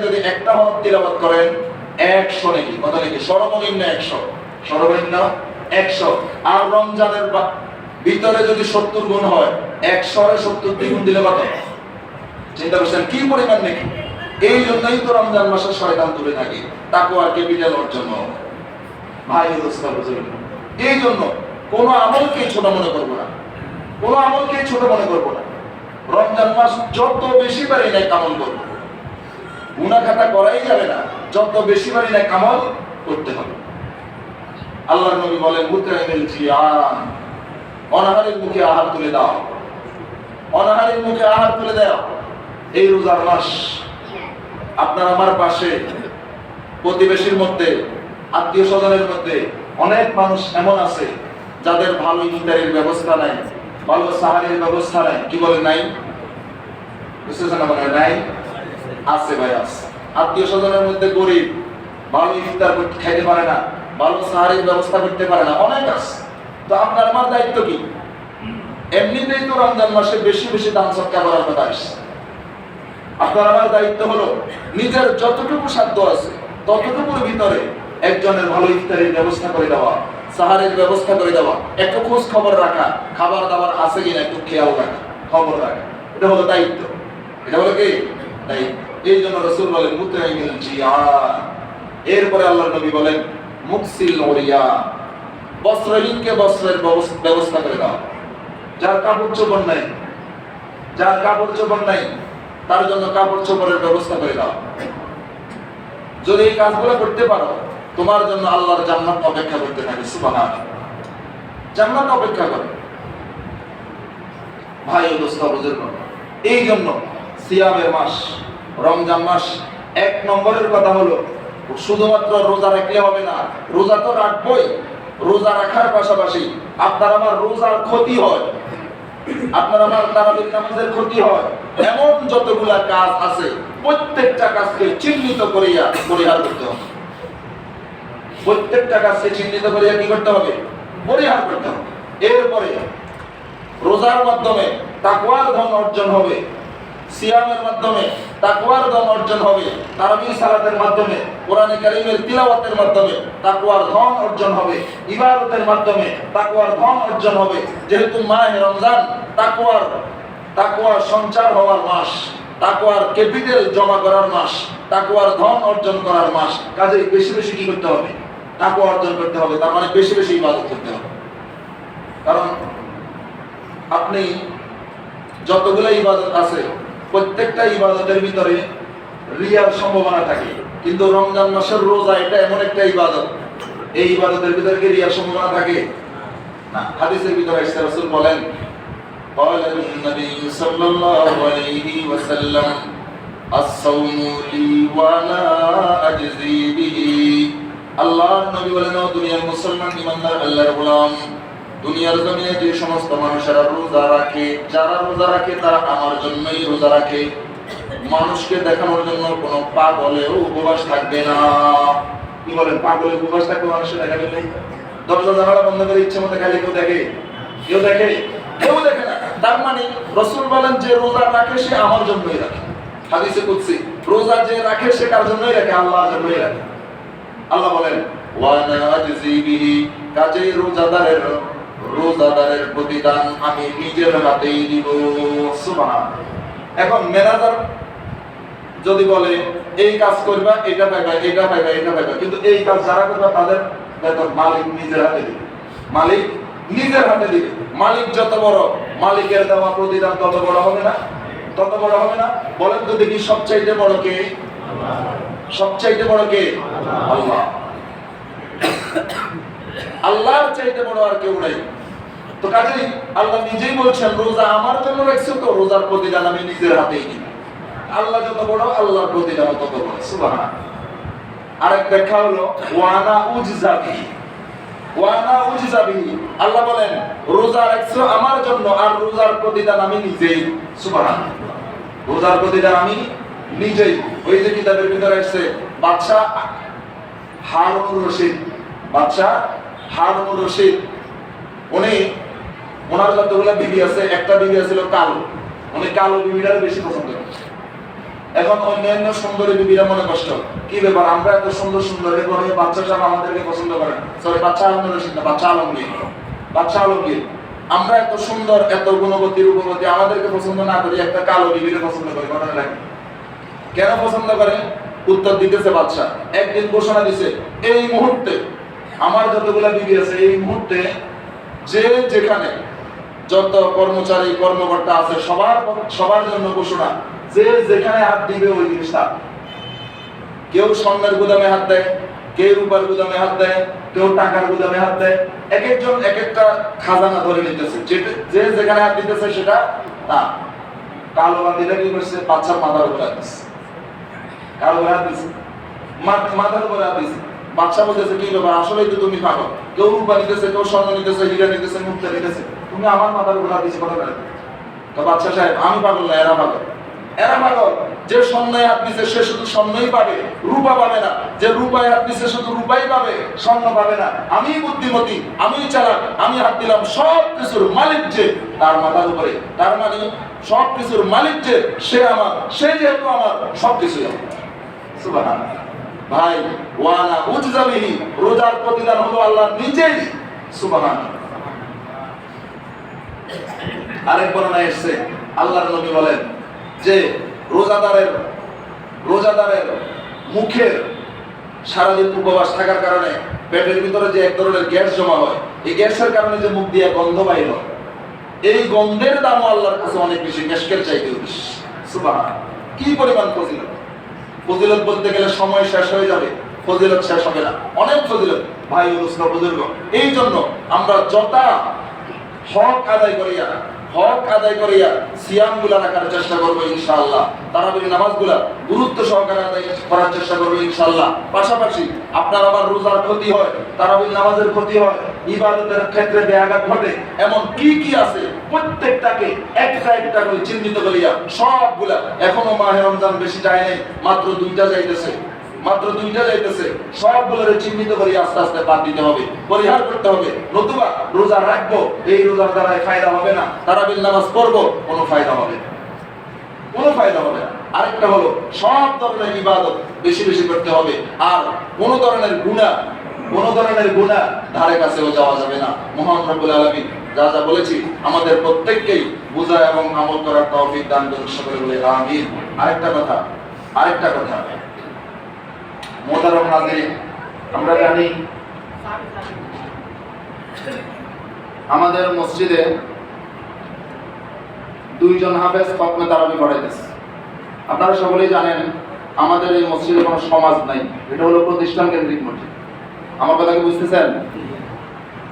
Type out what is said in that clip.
যদি একটা হরফ তিলাওয়াত করেন 100 নাকি কত নাকি সর্বনিম্ন 100 সর্বনিম্ন 100 আর রমজানের ভিতরে যদি 70 গুণ হয় 100 এর 70 দ্বিগুণ দিলে কত চিন্তা করছেন কি পরিমাণ নাকি এই জন্যই তো রমজান মাসে শয়তান দূরে থাকে তাকওয়াকে বিজয় অর্জন ভাই দোস্ত বুঝুন এই জন্য কোন আমলকে ছোট মনে করব না কোন আমলকে ছোট মনে করব না রমজান মাস যত বেশি পারি না আমল করব গুনাহ খাতা করাই যাবে না যত বেশি পারি না আমল করতে হবে আল্লাহর নবী বলেন মুতাইমিল জিয়ান অনাহারের মুখে আহার তুলে দাও অনাহারের মুখে আহার তুলে দাও এই রোজার মাস আপনার আমার পাশে প্রতিবেশীর মধ্যে আত্মীয় স্বজনের মধ্যে অনেক মানুষ এমন আছে যাদের ভালো ইফতারের ব্যবস্থা নাই ভালো সাহারের ব্যবস্থা নাই কি বলে নাই বুঝতেছেন না মানে নাই আছে ভাই আছে আত্মীয় স্বজনের মধ্যে গরিব ভালো ইফতার করতে খাইতে পারে না ভালো সাহারের ব্যবস্থা করতে পারে না অনেক আছে তো আপনার আমার দায়িত্ব কি এমনিতেই তো রমজান মাসে বেশি বেশি দান সদকা করার কথা আসছে আপনার আমার দায়িত্ব হলো নিজের যতটুকু সাধ্য আছে ততটুকুর ভিতরে একজনের ভালো ইফতারের ব্যবস্থা করে দেওয়া সাহারের ব্যবস্থা করে দেওয়া একটু খোঁজ খবর রাখা খাবার দাবার আছে কিনা একটু খেয়াল রাখা খবর রাখা এটা হলো দায়িত্ব এটা হলো কি দায়িত্ব এই জন্য রাসূল বলেন মুতাইমিল জিয়ান এরপরে আল্লাহর নবী বলেন মুকসিল উরিয়া বস্ত্রহীনকে বস্ত্রের ব্যবস্থা করে দাও যার কাপড় চোপড় নাই যার কাপড় চোপড় নাই তার জন্য কাপড় চোপড়ের ব্যবস্থা করে দাও যদি এই কাজগুলো করতে পারো তোমার জন্য আল্লাহর জান্নাত অপেক্ষা করতে থাকে সুবহানাল্লাহ জান্নাত অপেক্ষা করে ভাই ও দোস্ত বুঝুন এই জন্য সিয়ামের মাস রমজান মাস এক নম্বরের কথা হলো শুধুমাত্র রোজা রাখলে হবে না রোজা তো রাখবই রোজা রাখার পাশাপাশি আপনার আমার রোজার ক্ষতি হয় আপনার আমার তারাবির নামাজের ক্ষতি হয় এমন যতগুলা কাজ আছে প্রত্যেকটা কাজকে চিহ্নিত করিয়া পরিহার করতে হবে প্রত্যেকটা কাজকে চিহ্নিত করিয়া কি করতে হবে পরিহার করতে হবে এরপরে রোজার মাধ্যমে তাকওয়ার ধন অর্জন হবে সিয়ামের মাধ্যমে তাকওয়ার ধন অর্জন হবে তারাবির সালাতের মাধ্যমে কোরআনে কারীমের তিলাওয়াতের মাধ্যমে তাকওয়ার ধন অর্জন হবে ইবাদতের মাধ্যমে তাকওয়ার ধন অর্জন হবে যেহেতু মাহে রমজান তাকওয়ার সঞ্চার হওয়ার মাস তাকওয়ার ক্যাপিটাল জমা করার মাস তাকওয়ার ধন অর্জন করার মাস কাজেই বেশি বেশি কি করতে হবে তাকওয়া অর্জন করতে হবে তার মানে বেশি বেশি ইবাদত করতে হবে কারণ আপনি যতগুলো ইবাদত আছে প্রত্যেকটা ইবাদতের ভিতরে রিয়ার সম্ভাবনা থাকে কিন্তু রমজান মাসের রোজা এটা এমন একটা ইবাদত এই ইবাদতের ভিতরে কি রিয়ার সম্ভাবনা থাকে না হাদিসের ভিতরে রাসূল বলেন قال النبي صلى الله عليه وسلم الصوم لي وانا اجزي به আল্লাহর নবী বলেন ও দুনিয়ার মুসলমান ইমানদার আল্লাহর গোলাম দুনিয়ার জমিনে যে সমস্ত মানুষেরা রোজা রাখে যারা রোজা রাখে তারা আমার জন্যই রোজা রাখে মানুষকে দেখানোর জন্য কোনো পাগলেও উপবাস থাকবে না কি বলেন পাগলে উপবাস থাকবে মানুষের দেখাবে নেই দরজা জানালা বন্ধ করে ইচ্ছে মতো খালি কেউ দেখে কেউ দেখে না তার মানে রাসূল বলেন যে রোজা রাখে সে আমার জন্যই রাখে হাদিসে কুদসি রোজা যে রাখে সে কার জন্যই রাখে আল্লাহর জন্যই রাখে আল্লাহ বলেন ওয়ানা আজজি বিহি কাজেই রোজাদারের প্রতিদান আমি নিজের হাতেই দিব সুবহানাল্লাহ এখন ম্যানেজার যদি বলে এই কাজ করবা এটা পাইবা এটা পাইবা এটা পাইবা কিন্তু এই কাজ যারা করবে তাদের বেতন মালিক নিজের হাতে দিবে মালিক নিজের হাতে দিবে মালিক যত বড় মালিকের দেওয়া প্রতিদান তত বড় হবে না বলেন তো দেখি সবচাইতে বড় কে সবচাইতে বড় কে আল্লাহ আল্লাহর চাইতে বড় আর কেউ নাই তো কাজেই আল্লাহ নিজেই বলছেন রোজা আমার জন্য রাখছো তো রোজার প্রতিদান আমি নিজের হাতেই দিব আল্লাহ যত বড় আল্লাহর প্রতিদান তত বড় সুবহানাল্লাহ আরেক ব্যাখ্যা হলো ওয়ানা উজজাবি আল্লাহ বলেন রোজা রাখছো আমার জন্য আর রোজার প্রতিদান আমি নিজেই সুবহানাল্লাহ রোজার প্রতিদান আমি নিজেই ওই যে কিতাবের ভিতরে আছে বাদশা হারুনুর রশিদ উনি ওনার যতগুলো বিবি আছে একটা বিবি ছিল কালো উনি কালো বিবিটার বেশি পছন্দ করেন এখন অন্যান্য সুন্দরী বিবিরা মনে কষ্ট, কি ব্যাপার আমরা এত সুন্দর সুন্দর এবং বাচ্চা সব আমাদেরকে পছন্দ করে, সরি বাচ্চা আলম রশিদ না, বাচ্চা আলমগীর, বাচ্চা আলমগীর, আমরা এত সুন্দর এত গুণবতী রূপবতী আমাদেরকে পছন্দ না করি একটা কালো বিবিকে পছন্দ করি, ঘটনা লাগে কেন পছন্দ করে? উত্তর দিতেছে বাচ্চা একদিন ঘোষণা দিছে এই মুহূর্তে আমার যতগুলা বিবি আছে এই মুহূর্তে যে যেখানে যত কর্মচারী কর্মকর্তা আছে সবার জন্য ঘোষণা, যে যেখানে হাত দিবে ওই জিনিসটা, কেউ স্বর্ণের গুদামে হাত দেয়, কেউ রূপার গুদামে হাত দেয়, কেউ টাকার গুদামে হাত দেয়, এক একজন এক একটা খাজানা ধরে নিতেছে, যে যেখানে হাত দিতেছে সেটা না। কালো বান্দিরা কি করছে? বাচ্চার মাথার উপরে হাত দিচ্ছে, কালো হাত দিচ্ছে, মাথার উপরে হাত দিচ্ছে। বাচ্চা বলতেছে কি ব্যাপার, আসলেই তো তুমি পাগল, কেউ রূপা নিতেছে, কেউ স্বর্ণ নিতেছে, হীরা নিতেছে, মুক্তা নিতেছে, তুমি আমার মাথার উপরে হাত দিচ্ছে কথা বলে। তো বাচ্চা সাহেব আমি পাগল না, এরা পাগল, এরা পাগল। যে স্বর্ণায় হাত দিচ্ছে সে শুধু স্বর্ণই পাবে, রূপা পাবে না। যে রূপায় হাত দিচ্ছে শুধু রূপাই পাবে, স্বর্ণ পাবে না। আমি বুদ্ধিমতী, আমি চালাক, আমি হাত দিলাম সব কিছুর মালিক যে তার মাথার উপরে, তার মানে সব কিছুর মালিক যে সে আমার, সে যেহেতু আমার সবকিছু আমার। সুবহানাল্লাহ। ভাই ওয়ানা উজজাবিহি, রোজার প্রতিদান হলো আল্লাহ নিজেই। সুবহানাল্লাহ। আরেক বর্ণনায় এসেছে আল্লাহর নবী বলেন যে রোজাদারের মুখের সারাদিন উপবাস থাকার কারণে পেটের ভিতরে যে এক ধরনের গ্যাস জমা হয়, এই গ্যাসের কারণে যে মুখ দিয়ে গন্ধ বাইর হয়, এই গন্ধের দামও আল্লাহর কাছে অনেক বেশি, মেশকের চাইতেও বেশি। সুবহানাল্লাহ। কি পরিমাণ ফজিলত! ফজিলত বলতে গেলে সময় শেষ হয়ে যাবে, ফজিলত শেষ হবে না, অনেক ফজিলত ভাই ও বুজুর্গ। এই জন্য আমরা যথা হক আদায় করিয়া সিয়াম গুলা রাখার চেষ্টা করবো ইনশাআল্লাহ। তারাবির নামাজগুলা গুরুত্ব সহকারে আদায় করার চেষ্টা করবো ইনশাআল্লাহ। পাশাপাশি আপনার আবার রোজার ক্ষতি হয়, তারাবির নামাজের ক্ষতি হয়, ইবাদতের ক্ষেত্রে ব্যাঘাত ঘটে, এমন কি কি আছে প্রত্যেকটাকে একটা একটা করে চিহ্নিত করিয়া সবগুলা, এখনো মাহে রমজান বেশি যায় নাই, মাত্র দুইটা যাইতেছে, সবগুলোরে চিহ্নিত করে আস্তে আস্তে বাদ দিতে হবে, পরিহার করতে হবে। নতুবা রোজা রাখবো, এই রোজার দ্বারা ফায়দা হবে না, তারাবির নামাজ পড়বো, কোনো ফায়দা হবে না। আরেকটা হলো সব ধরনের ইবাদত বেশি বেশি করতে হবে, আর কোন ধরনের গুনাহ ধারে কাছেও যাওয়া যাবে না। মহান রব্বুল আলামিন যা যা বলেছি আমাদের প্রত্যেককেই বোঝা এবং আমল করার তৌফিক দান করুন, সকলে বলে আমিন। আরেকটা কথা মোহতারাম হাজিরিন, আমরা জানি আমাদের মসজিদে দুইজন হাফেজ খতমে তারাবি পড়াইতেছে। আপনারা সকলেই জানেন আমাদের এই মসজিদে কোনো সমাজ নাই, এটা হলো প্রতিষ্ঠান কেন্দ্রিক মসজিদ। আমার কথা কি বুঝতেছেন?